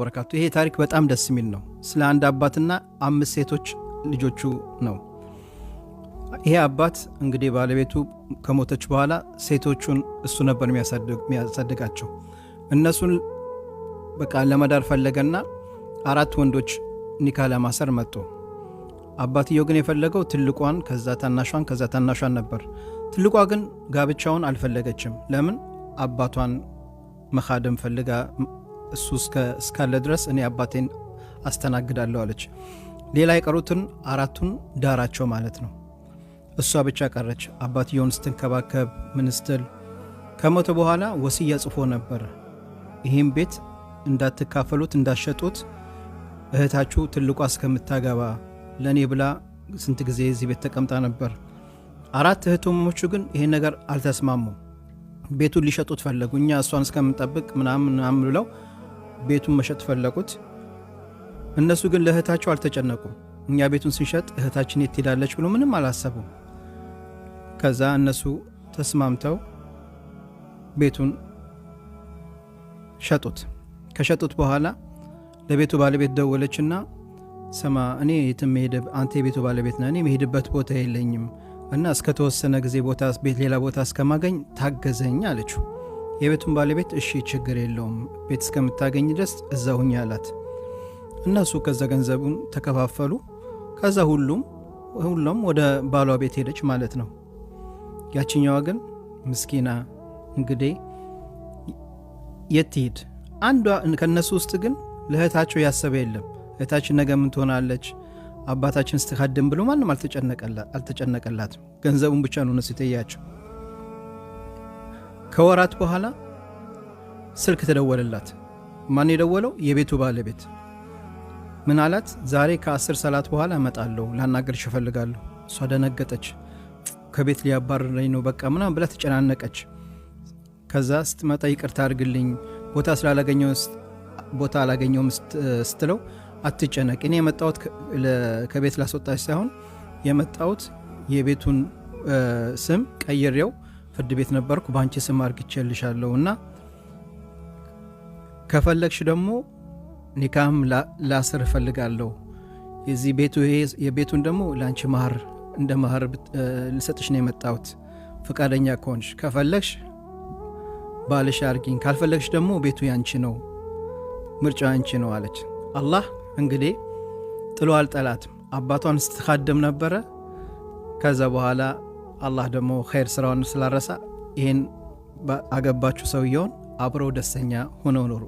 ወበረካቱ። ይሄ ታሪክ በጣም ደስ የሚል ነው። ስለ አንድ አባትና 5 ሴቶች ልጆቹ ነው። ይሄ አባት እንግዲህ ባለቤቱ ከሞተች በኋላ ሴቶቹን እሱ ነበር የሚያሳድጋቸው። እነሱን በቃ ለመዳር ፈለገና 4 ወንዶች ኒካ ለማሰር መጡ። አባትየው ግን የፈለገው ትልቋን ከዛ ታናሿን ነበር። ትልቋ ግን ጋብቻውን አልፈለገችም። ለምን? አባቷን መኻደም ፈልጋ እሱ እስካለ ድረስ እኔ አባቴን አስተናግዳለሁ አለች። ሌላ የቀሩትን 4ቱን ዳራቸው ማለት ነው። እሷ ብቻ ቀረች። አባትየውን ስትንከባከብ ምን ስትል ከሞተ በኋላ ወስያ ጽፎ ነበር። ይህም ቤት እንዳትካፈሉት እንዳሸጡት፣ እህታችሁ ትልቋ እስከምታገባ ለእኔ ብላ ስንት ጊዜ እዚህ ቤት ተቀምጣ ነበር። 4 እህቶሞቹ ግን ይሄን ነገር አልተስማሙም። ቤቱን ሊሸጡት ፈለጉ። እኛ እሷን እስከምንጠብቅ ምናምን ብለው ቤቱን መሸጥ ፈለጉት። እነሱ ግን ለእህታቸው አልተጨነቁም። እኛ ቤቱን ስንሸጥ እህታችን የት ትሄዳለች ብሎ ምንም አላሰቡም። ከዛ እነሱ ተስማምተው ቤቱን ሸጡት። ከሸጡት በኋላ ለቤቱ ባለቤት ደወለችና ሰማ እኔ የትም አንተ የቤቱ ባለቤት ነህ፣ እኔ መሄድበት ቦታ የለኝም እና እስከተወሰነ ጊዜ ሌላ ቦታ እስከማገኝ ታገዘኝ አለችው። የቤቱን ባለቤት እሺ ችግር የለውም ቤት እስከምታገኝ ድረስ እዛ ሁኚ አላት። እነሱ ከዛ ገንዘቡን ተከፋፈሉ። ከዛ ሁሉም ወደ ባሏ ቤት ሄደች ማለት ነው። ያችኛዋ ግን ምስኪና እንግዲህ የት ትሄድ? አንዷ ከነሱ ውስጥ ግን ለእህታቸው ያሰበ የለም። እህታችን ነገ ምን ትሆናለች፣ አባታችን ስትካድም ብሎ ማንም አልተጨነቀላትም። ገንዘቡን ብቻ ነው እነሱ የተያቸው። ከወራት በኋላ ስልክ ተደወለላት። ማን የደወለው? የቤቱ ባለቤት። ምን አላት? ዛሬ ከ10 ሰዓት በኋላ እመጣለሁ፣ ላናገርሽ እፈልጋለሁ። እሷ ደነገጠች። ከቤት ሊያባረረኝ ነው በቃ ምናምን ብላ ተጨናነቀች። ከዛ ስትመጣ ይቅርታ አድርግልኝ ቦታ አላገኘውም ስትለው አትጨነቅ፣ እኔ የመጣሁት ከቤት ላስወጣች ሳይሆን የመጣሁት የቤቱን ስም ቀይሬው ፍርድ ቤት ነበርኩ በአንቺ ስም አርግቼልሻለሁ እና ከፈለግሽ ደግሞ ኒካህም ላስር እፈልጋለሁ። የቤቱን ደግሞ ለአንቺ እንደ ማህር ልሰጥሽ ነው የመጣሁት። ፍቃደኛ ከሆንሽ ከፈለግሽ ባልሽ አርጊኝ፣ ካልፈለግሽ ደግሞ ቤቱ ያንቺ ነው፣ ምርጫ ያንቺ ነው አለች። አላህ እንግዲህ ጥሎ አልጠላትም። አባቷን ስትካደም ነበረ። ከዛ በኋላ አላህ ደግሞ ኸይር ስራውን ስላረሳ ይሄን አገባችሁ ሰውየውን አብረው ደስተኛ ሆነው ኖሩ።